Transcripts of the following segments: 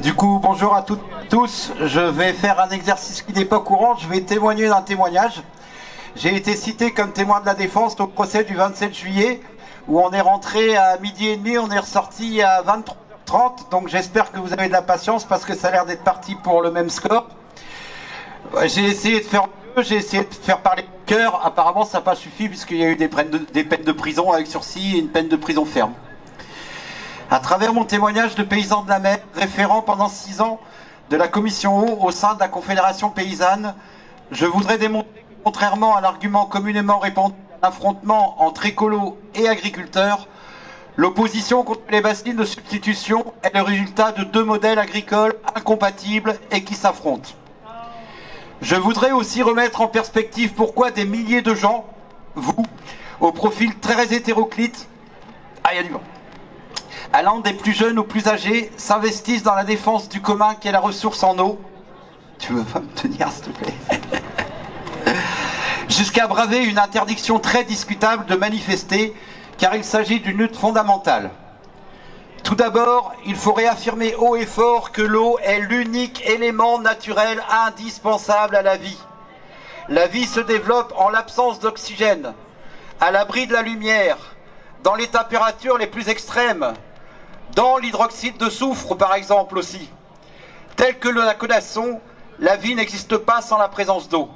Du coup, bonjour à toutes et tous. Je vais faire un exercice qui n'est pas courant. Je vais témoigner d'un témoignage. J'ai été cité comme témoin de la défense au procès du 27 juillet, où on est rentré à 12h30, on est ressorti à 23h30. Donc j'espère que vous avez de la patience parce que ça a l'air d'être parti pour le même score. J'ai essayé de faire mieux, j'ai essayé de faire parler le cœur. Apparemment, ça n'a pas suffi puisqu'il y a eu des peines de prison avec sursis et une peine de prison ferme. À travers mon témoignage de paysan de la mer, référent pendant 6 ans de la commission eau au sein de la Confédération paysanne, je voudrais démontrer que, contrairement à l'argument communément répandu d'un affrontement entre écolos et agriculteurs, l'opposition contre les bassines de substitution est le résultat de 2 modèles agricoles incompatibles et qui s'affrontent. Je voudrais aussi remettre en perspective pourquoi des milliers de gens, vous, au profil très hétéroclite, il y a du vent, allant des plus jeunes aux plus âgés, s'investissent dans la défense du commun qu'est la ressource en eau. Tu veux pas me tenir, s'il te plaît? Jusqu'à braver une interdiction très discutable de manifester, car il s'agit d'une lutte fondamentale. Tout d'abord, il faut réaffirmer haut et fort que l'eau est l'unique élément naturel indispensable à la vie. La vie se développe en l'absence d'oxygène, à l'abri de la lumière, dans les températures les plus extrêmes, dans l'hydroxyde de soufre par exemple aussi. Tel que la connaissons, la vie n'existe pas sans la présence d'eau.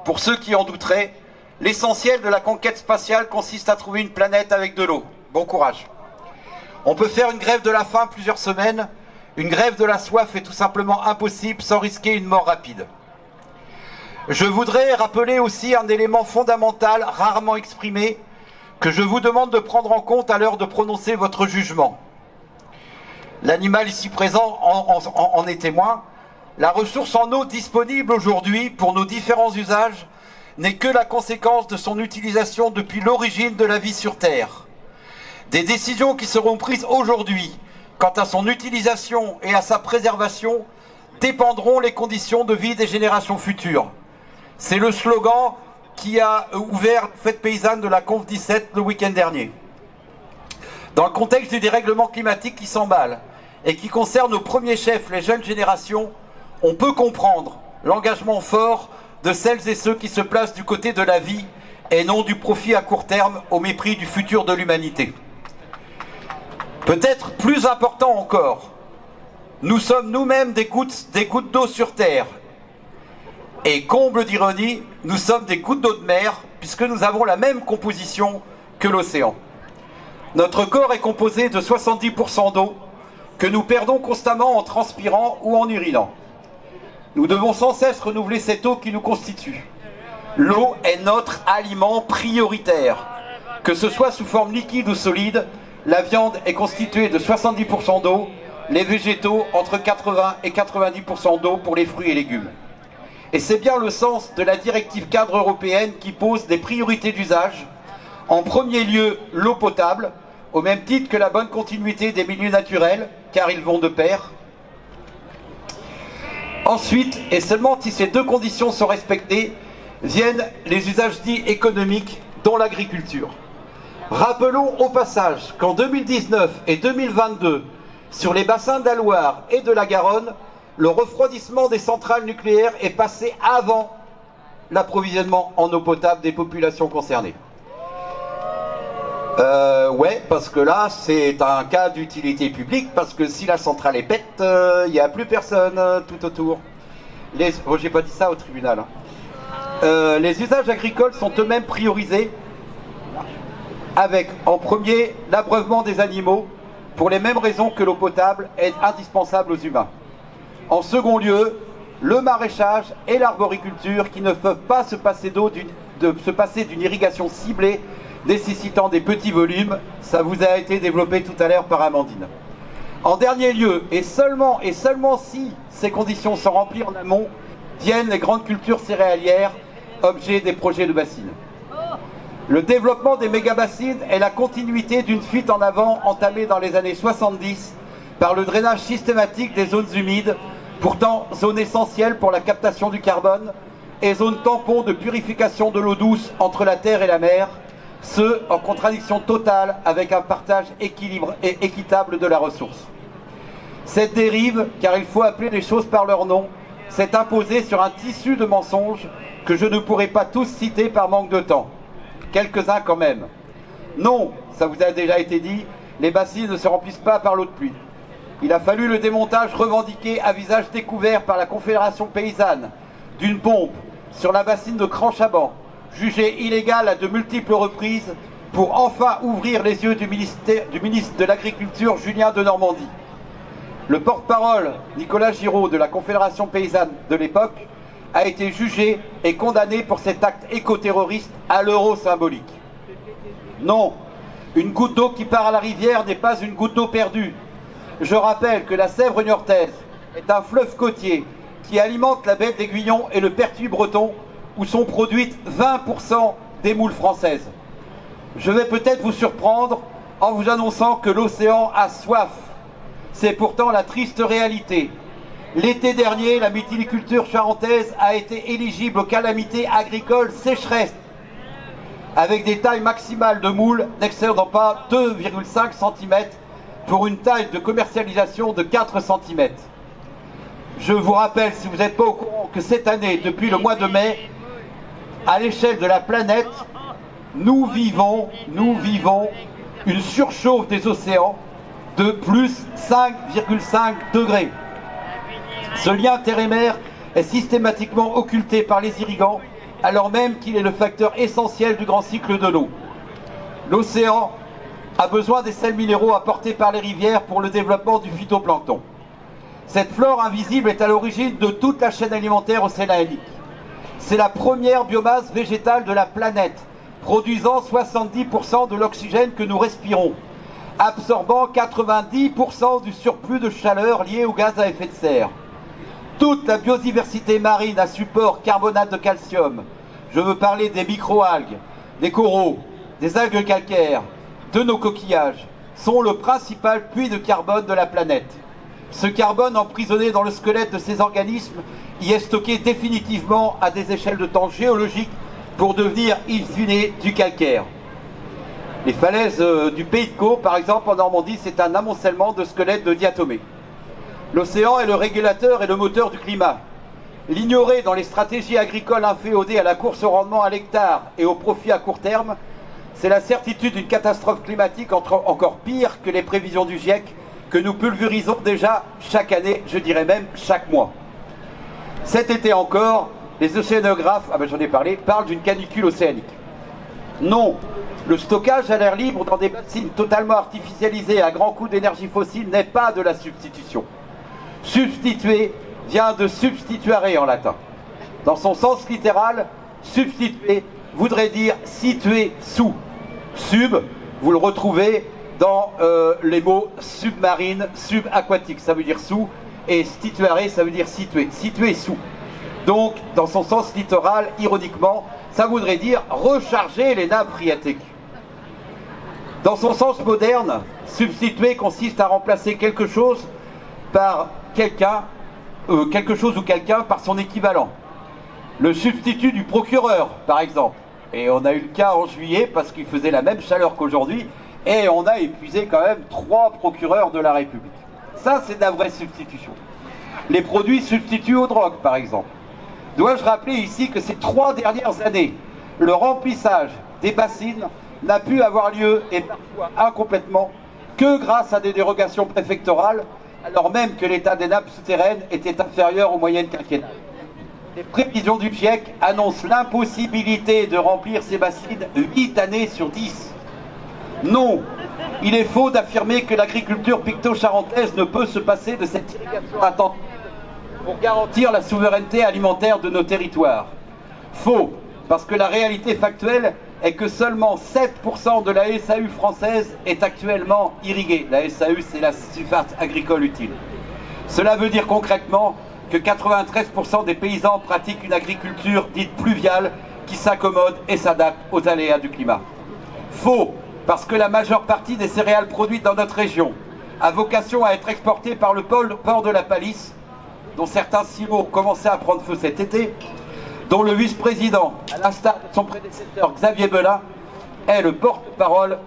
Pour ceux qui en douteraient, l'essentiel de la conquête spatiale consiste à trouver une planète avec de l'eau. Bon courage. On peut faire une grève de la faim plusieurs semaines, une grève de la soif est tout simplement impossible sans risquer une mort rapide. Je voudrais rappeler aussi un élément fondamental rarement exprimé que je vous demande de prendre en compte à l'heure de prononcer votre jugement. L'animal ici présent en est témoin. La ressource en eau disponible aujourd'hui pour nos différents usages n'est que la conséquence de son utilisation depuis l'origine de la vie sur Terre. Des décisions qui seront prises aujourd'hui quant à son utilisation et à sa préservation dépendront les conditions de vie des générations futures. C'est le slogan qui a ouvert la fête paysanne de la Conf 17 le week-end dernier. Dans le contexte du dérèglement climatique qui s'emballe et qui concerne au premier chef les jeunes générations, on peut comprendre l'engagement fort de celles et ceux qui se placent du côté de la vie et non du profit à court terme au mépris du futur de l'humanité. Peut-être plus important encore, nous sommes nous-mêmes des gouttes d'eau sur Terre. Et comble d'ironie, nous sommes des gouttes d'eau de mer puisque nous avons la même composition que l'océan. Notre corps est composé de 70% d'eau que nous perdons constamment en transpirant ou en urinant. Nous devons sans cesse renouveler cette eau qui nous constitue. L'eau est notre aliment prioritaire. Que ce soit sous forme liquide ou solide, la viande est constituée de 70% d'eau, les végétaux entre 80 et 90% d'eau pour les fruits et légumes. Et c'est bien le sens de la directive cadre européenne qui pose des priorités d'usage. En premier lieu, l'eau potable, au même titre que la bonne continuité des milieux naturels, car ils vont de pair. Ensuite, et seulement si ces 2 conditions sont respectées, viennent les usages dits économiques, dont l'agriculture. Rappelons au passage qu'en 2019 et 2022, sur les bassins de la Loire et de la Garonne, le refroidissement des centrales nucléaires est passé avant l'approvisionnement en eau potable des populations concernées. Ouais, parce que là, c'est un cas d'utilité publique, parce que si la centrale est pète, il n'y a plus personne tout autour. Oh, j'ai pas dit ça au tribunal. Les usages agricoles sont eux-mêmes priorisés, avec en premier l'abreuvement des animaux, pour les mêmes raisons que l'eau potable est indispensable aux humains. En second lieu, le maraîchage et l'arboriculture qui ne peuvent pas se passer d'une irrigation ciblée nécessitant des petits volumes. Ça vous a été développé tout à l'heure par Amandine. En dernier lieu, et seulement si ces conditions sont remplies en amont, viennent les grandes cultures céréalières, objet des projets de bassines. Le développement des méga-bassines est la continuité d'une fuite en avant entamée dans les années 70 par le drainage systématique des zones humides, pourtant zone essentielle pour la captation du carbone, et zone tampon de purification de l'eau douce entre la terre et la mer, ce en contradiction totale avec un partage équitable de la ressource. Cette dérive, car il faut appeler les choses par leur nom, s'est imposée sur un tissu de mensonges que je ne pourrai pas tous citer par manque de temps. Quelques-uns quand même. Non, ça vous a déjà été dit, les bassines ne se remplissent pas par l'eau de pluie. Il a fallu le démontage revendiqué à visage découvert par la Confédération paysanne d'une pompe sur la bassine de Cran-Chaban, jugée illégale à de multiples reprises, pour enfin ouvrir les yeux du ministre de l'Agriculture Julien Denormandie. Le porte-parole Nicolas Giraud de la Confédération paysanne de l'époque a été jugé et condamné pour cet acte écoterroriste à l'euro symbolique. Non, une goutte d'eau qui part à la rivière n'est pas une goutte d'eau perdue. Je rappelle que la Sèvre niortaise est un fleuve côtier qui alimente la baie d'Aiguillon et le Pertuis breton, où sont produites 20% des moules françaises. Je vais peut-être vous surprendre en vous annonçant que l'océan a soif. C'est pourtant la triste réalité. L'été dernier, la mytiliculture charentaise a été éligible aux calamités agricoles sécheresse, avec des tailles maximales de moules n'excédant pas 2,5 cm pour une taille de commercialisation de 4 cm. Je vous rappelle, si vous n'êtes pas au courant, que cette année, depuis le mois de mai, à l'échelle de la planète, nous vivons une surchauffe des océans de plus 5,5 degrés. Ce lien terre et mer est systématiquement occulté par les irrigants, alors même qu'il est le facteur essentiel du grand cycle de l'eau. L'océan a besoin des sels minéraux apportés par les rivières pour le développement du phytoplancton. Cette flore invisible est à l'origine de toute la chaîne alimentaire océanique. C'est la première biomasse végétale de la planète, produisant 70% de l'oxygène que nous respirons, absorbant 90% du surplus de chaleur lié au gaz à effet de serre. Toute la biodiversité marine à support carbonate de calcium, je veux parler des microalgues, des coraux, des algues calcaires, de nos coquillages, sont le principal puits de carbone de la planète. Ce carbone emprisonné dans le squelette de ces organismes y est stocké définitivement à des échelles de temps géologiques pour devenir in fine du calcaire. Les falaises du Pays de Caux, par exemple en Normandie, c'est un amoncellement de squelettes de diatomées. L'océan est le régulateur et le moteur du climat. L'ignorer dans les stratégies agricoles inféodées à la course au rendement à l'hectare et au profit à court terme, c'est la certitude d'une catastrophe climatique encore pire que les prévisions du GIEC que nous pulvérisons déjà chaque année, je dirais même chaque mois. Cet été encore, les océanographes, j'en ai parlé, parlent d'une canicule océanique. Non, le stockage à l'air libre dans des bassines totalement artificialisées à grands coûts d'énergie fossile n'est pas de la substitution. Substituer vient de substituare en latin. Dans son sens littéral, substituer voudrait dire situer sous. Sub, vous le retrouvez dans les mots submarine, subaquatique, ça veut dire sous, et stituare, ça veut dire situer, situer sous. Donc, dans son sens littoral, ironiquement, ça voudrait dire recharger les nappes phréatiques. Dans son sens moderne, substituer consiste à remplacer quelque chose par quelqu'un, quelque chose ou quelqu'un par son équivalent. Le substitut du procureur, par exemple. Et on a eu le cas en juillet parce qu'il faisait la même chaleur qu'aujourd'hui et on a épuisé quand même 3 procureurs de la République. Ça, c'est de la vraie substitution. Les produits substituts aux drogues, par exemple. Dois-je rappeler ici que ces 3 dernières années, le remplissage des bassines n'a pu avoir lieu, et parfois incomplètement, que grâce à des dérogations préfectorales, alors même que l'état des nappes souterraines était inférieur aux moyennes quinquennales. Les prévisions du GIEC annoncent l'impossibilité de remplir ces bassines 8 années sur 10. Non, il est faux d'affirmer que l'agriculture picto-charentaise ne peut se passer de cette irrigation attentive pour garantir la souveraineté alimentaire de nos territoires. Faux, parce que la réalité factuelle est que seulement 7% de la SAU française est actuellement irriguée. La SAU, c'est la surface agricole utile. Cela veut dire concrètement que 93% des paysans pratiquent une agriculture dite pluviale qui s'accommode et s'adapte aux aléas du climat. Faux, parce que la majeure partie des céréales produites dans notre région a vocation à être exportée par le port de la Palisse, dont certains silos ont commencé à prendre feu cet été, dont le vice-président, à l'instar de son prédécesseur Xavier Belin, est le porte-parole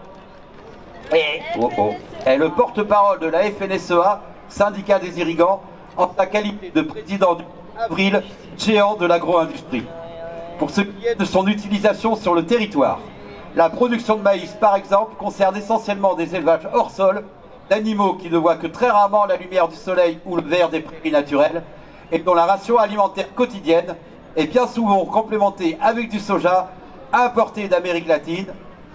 de la FNSEA, syndicat des irrigants, en sa qualité de président du Avril, géant de l'agro-industrie. Pour ce qui est de son utilisation sur le territoire, la production de maïs, par exemple, concerne essentiellement des élevages hors sol, d'animaux qui ne voient que très rarement la lumière du soleil ou le vert des prairies naturelles, et dont la ration alimentaire quotidienne est bien souvent complémentée avec du soja importé d'Amérique latine,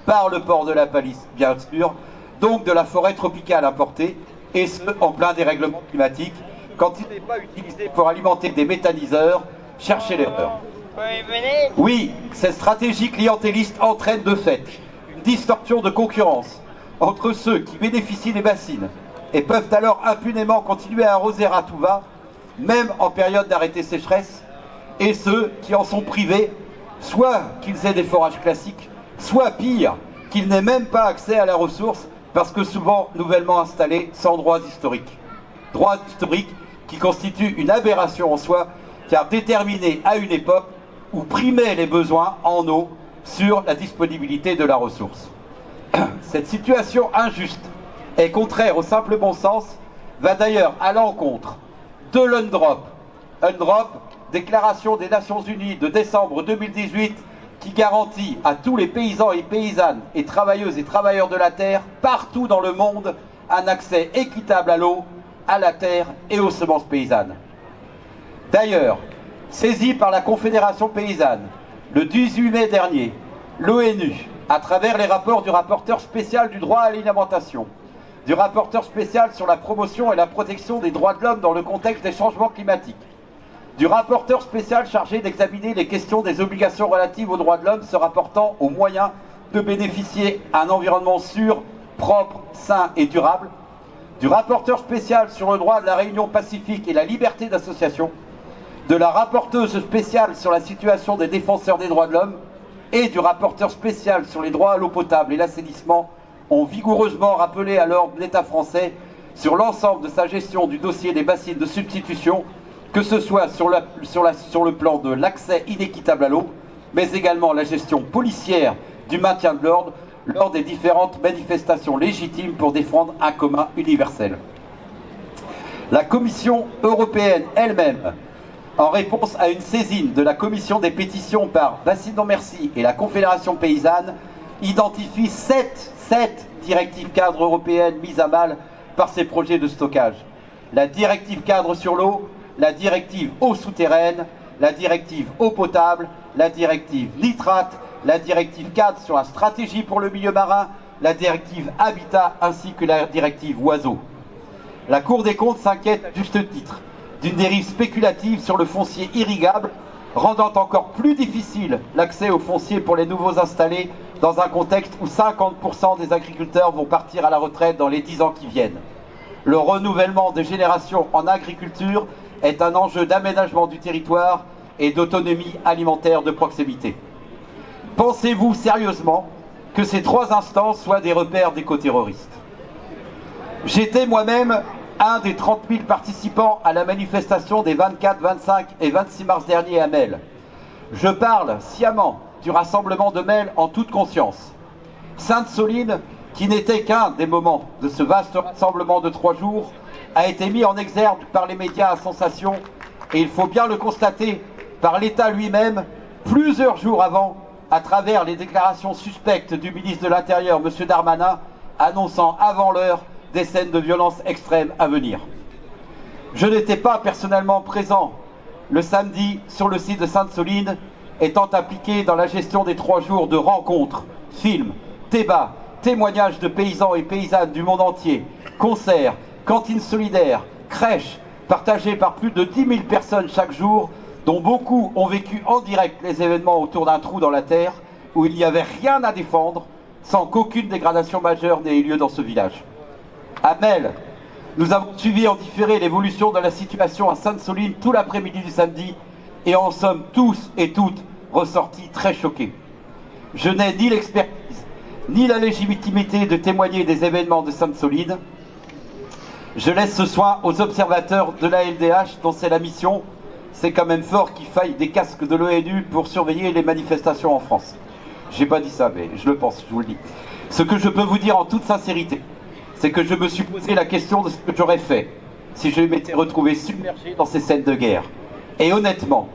par le port de la Palisse, bien sûr, donc de la forêt tropicale importée, et ce, en plein dérèglement climatique, quand il n'est pas utilisé pour alimenter des méthaniseurs, cherchez l'erreur. Oui, cette stratégie clientéliste entraîne de fait une distorsion de concurrence entre ceux qui bénéficient des bassines et peuvent alors impunément continuer à arroser à tout va, même en période d'arrêté sécheresse, et ceux qui en sont privés, soit qu'ils aient des forages classiques, soit pire, qu'ils n'aient même pas accès à la ressource, parce que souvent nouvellement installés sans droits historiques. Droits historiques qui constituent une aberration en soi, car déterminés à une époque où primaient les besoins en eau sur la disponibilité de la ressource. Cette situation injuste et contraire au simple bon sens va d'ailleurs à l'encontre de l'UNDROP. UNDROP, déclaration des Nations Unies de décembre 2018, qui garantit à tous les paysans et paysannes et travailleuses et travailleurs de la terre, partout dans le monde, un accès équitable à l'eau, à la terre et aux semences paysannes. D'ailleurs, saisi par la Confédération paysanne, le 18 mai dernier, l'ONU, à travers les rapports du rapporteur spécial du droit à l'alimentation, du rapporteur spécial sur la promotion et la protection des droits de l'homme dans le contexte des changements climatiques, du rapporteur spécial chargé d'examiner les questions des obligations relatives aux droits de l'homme se rapportant aux moyens de bénéficier d'un environnement sûr, propre, sain et durable, du rapporteur spécial sur le droit de la réunion pacifique et la liberté d'association, de la rapporteuse spéciale sur la situation des défenseurs des droits de l'homme et du rapporteur spécial sur les droits à l'eau potable et l'assainissement ont vigoureusement rappelé à l'ordre l'État français sur l'ensemble de sa gestion du dossier des bassines de substitution, que ce soit sur le plan de l'accès inéquitable à l'eau, mais également la gestion policière du maintien de l'ordre lors des différentes manifestations légitimes pour défendre un commun universel. La Commission européenne elle-même, en réponse à une saisine de la Commission des pétitions par Bassines Non Merci et la Confédération paysanne, identifie 7 directives cadres européennes mises à mal par ces projets de stockage. La directive cadre sur l'eau, la directive eau souterraine, la directive eau potable, la directive nitrate, la directive cadre sur la stratégie pour le milieu marin, la directive habitat ainsi que la directive oiseaux. La Cour des comptes s'inquiète à juste titre d'une dérive spéculative sur le foncier irrigable, rendant encore plus difficile l'accès au foncier pour les nouveaux installés dans un contexte où 50% des agriculteurs vont partir à la retraite dans les 10 ans qui viennent. Le renouvellement des générations en agriculture est un enjeu d'aménagement du territoire et d'autonomie alimentaire de proximité. Pensez-vous sérieusement que ces 3 instances soient des repères d'éco-terroristes? J'étais moi-même un des 30 000 participants à la manifestation des 24, 25 et 26 mars dernier à Melle. Je parle sciemment du rassemblement de Melle en toute conscience. Sainte-Soline, qui n'était qu'un des moments de ce vaste rassemblement de 3 jours, a été mis en exergue par les médias à sensation, et il faut bien le constater, par l'État lui-même, plusieurs jours avant, à travers les déclarations suspectes du ministre de l'Intérieur, M. Darmanin, annonçant avant l'heure des scènes de violence extrême à venir. Je n'étais pas personnellement présent le samedi sur le site de Sainte-Soline, étant impliqué dans la gestion des 3 jours de rencontres, films, débats, témoignages de paysans et paysannes du monde entier, concerts, cantines solidaires, crèches, partagées par plus de 10 000 personnes chaque jour, dont beaucoup ont vécu en direct les événements autour d'un trou dans la terre, où il n'y avait rien à défendre, sans qu'aucune dégradation majeure n'ait eu lieu dans ce village. À Melle, nous avons suivi en différé l'évolution de la situation à Sainte-Soline tout l'après-midi du samedi, et en sommes tous et toutes ressortis très choqués. Je n'ai ni l'expertise, ni la légitimité de témoigner des événements de Sainte-Soline. Je laisse ce soin aux observateurs de la LDH, dont c'est la mission. C'est quand même fort qu'il faille des casques de l'ONU pour surveiller les manifestations en France. J'ai pas dit ça, mais je le pense, je vous le dis. Ce que je peux vous dire en toute sincérité, c'est que je me suis posé la question de ce que j'aurais fait si je m'étais retrouvé submergé dans ces scènes de guerre. Et honnêtement,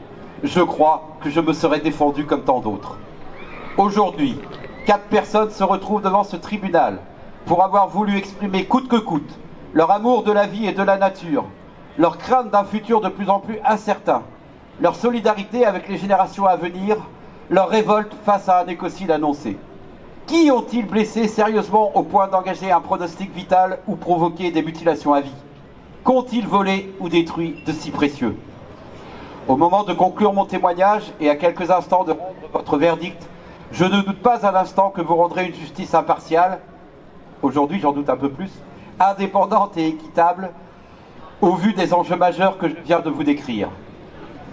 je crois que je me serais défendu comme tant d'autres. Aujourd'hui, 4 personnes se retrouvent devant ce tribunal pour avoir voulu exprimer coûte que coûte leur amour de la vie et de la nature, leur crainte d'un futur de plus en plus incertain, leur solidarité avec les générations à venir, leur révolte face à un écocide annoncé. Qui ont-ils blessé sérieusement au point d'engager un pronostic vital ou provoqué des mutilations à vie? Qu'ont-ils volé ou détruit de si précieux? Au moment de conclure mon témoignage et à quelques instants de rendre votre verdict, je ne doute pas un instant que vous rendrez une justice impartiale, aujourd'hui j'en doute un peu plus, indépendante et équitable, au vu des enjeux majeurs que je viens de vous décrire.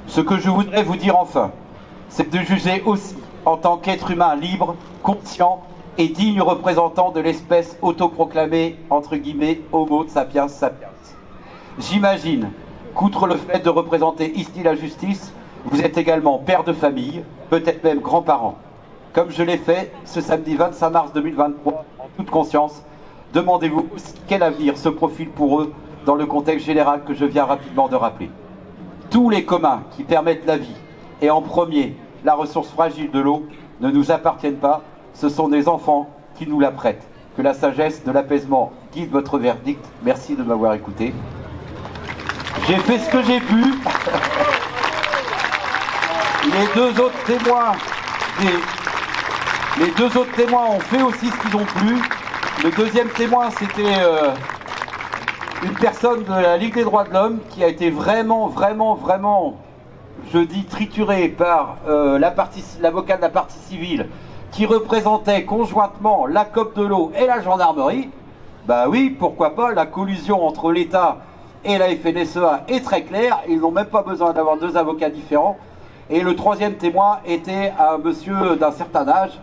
Ce que je voudrais vous dire enfin, c'est de juger aussi en tant qu'être humain libre, conscient et digne représentant de l'espèce autoproclamée, entre guillemets, Homo sapiens sapiens. J'imagine qu'outre le fait de représenter ici la justice, vous êtes également père de famille, peut-être même grand-parent. Comme je l'ai fait ce samedi 25 mars 2023, en toute conscience, demandez-vous quel avenir se profile pour eux dans le contexte général que je viens rapidement de rappeler. Tous les communs qui permettent la vie, et en premier la ressource fragile de l'eau, ne nous appartiennent pas, ce sont des enfants qui nous la prêtent. Que la sagesse de l'apaisement guide votre verdict. Merci de m'avoir écouté. J'ai fait ce que j'ai pu. Les deux autres témoins ont fait aussi ce qu'ils ont pu. Le deuxième témoin, c'était une personne de la Ligue des droits de l'homme qui a été vraiment, je dis, triturée par l'avocat de la partie civile qui représentait conjointement la COP de l'eau et la gendarmerie. Bah oui, pourquoi pas, la collusion entre l'État et la FNSEA est très claire, ils n'ont même pas besoin d'avoir 2 avocats différents. Et le troisième témoin était un monsieur d'un certain âge,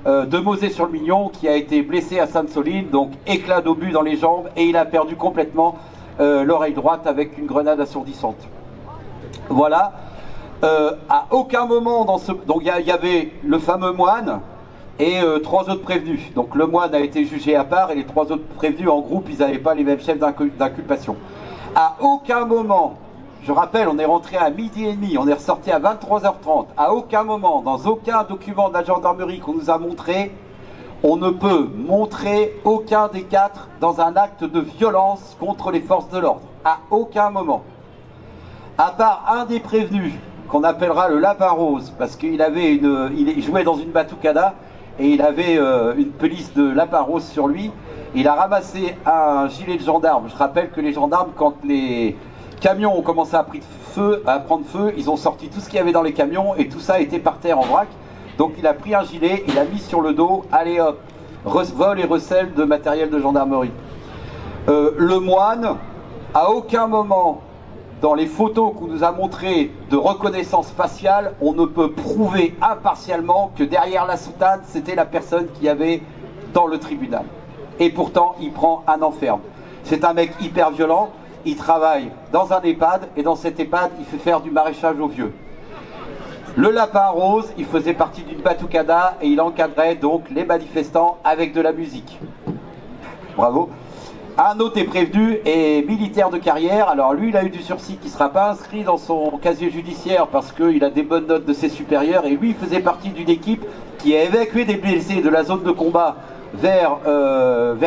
de Mauzé-sur-le-Mignon, qui a été blessé à Sainte-Soline, donc éclat d'obus dans les jambes, et il a perdu complètement l'oreille droite avec une grenade assourdissante. Voilà. À aucun moment dans ce... Donc il y avait le fameux moine et 3 autres prévenus. Donc le moine a été jugé à part et les 3 autres prévenus en groupe, ils n'avaient pas les mêmes chefs d'inculpation. À aucun moment, je rappelle, on est rentré à 12h30, on est ressorti à 23h30, à aucun moment, dans aucun document de la gendarmerie qu'on nous a montré, on ne peut montrer aucun des 4 dans un acte de violence contre les forces de l'ordre. À aucun moment. À part un des prévenus, qu'on appellera le lapin rose, parce qu'il avait il jouait dans une batucada et il avait une pelisse de lapin rose sur lui. Il a ramassé un gilet de gendarme. Je rappelle que les gendarmes, quand les camions ont commencé à prendre feu, ils ont sorti tout ce qu'il y avait dans les camions et tout ça était par terre en vrac. Donc il a pris un gilet, il a mis sur le dos, allez hop, vol et recel de matériel de gendarmerie. Le moine, à aucun moment, dans les photos qu'on nous a montrées de reconnaissance faciale, on ne peut prouver impartialement que derrière la soutane, c'était la personne qui avait dans le tribunal. Et pourtant, il prend un enferme. C'est un mec hyper violent, il travaille dans un EHPAD, et dans cet EHPAD, il fait faire du maraîchage aux vieux. Le lapin rose, il faisait partie d'une batucada, et il encadrait donc les manifestants avec de la musique. Bravo. Un autre est prévenu et militaire de carrière. Alors lui, il a eu du sursis qui ne sera pas inscrit dans son casier judiciaire parce qu'il a des bonnes notes de ses supérieurs. Et lui, il faisait partie d'une équipe qui a évacué des blessés de la zone de combat vers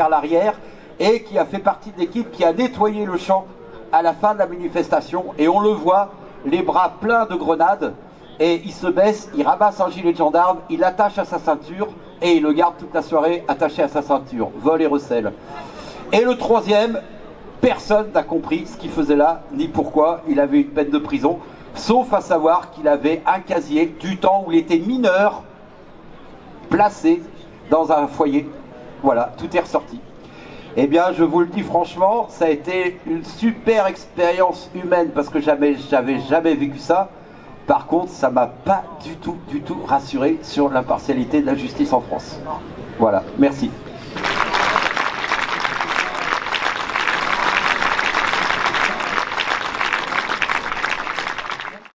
l'arrière et qui a fait partie de l'équipe qui a nettoyé le champ à la fin de la manifestation. Et on le voit, les bras pleins de grenades. Et il se baisse, il ramasse un gilet de gendarme, il l'attache à sa ceinture et il le garde toute la soirée attaché à sa ceinture. Vol et recel. Et le troisième, personne n'a compris ce qu'il faisait là, ni pourquoi il avait une peine de prison, sauf à savoir qu'il avait un casier du temps où il était mineur, placé dans un foyer. Voilà, tout est ressorti. Eh bien, je vous le dis franchement, ça a été une super expérience humaine, parce que j'avais jamais vécu ça. Par contre, ça m'a pas du tout rassuré sur l'impartialité de la justice en France. Voilà, merci.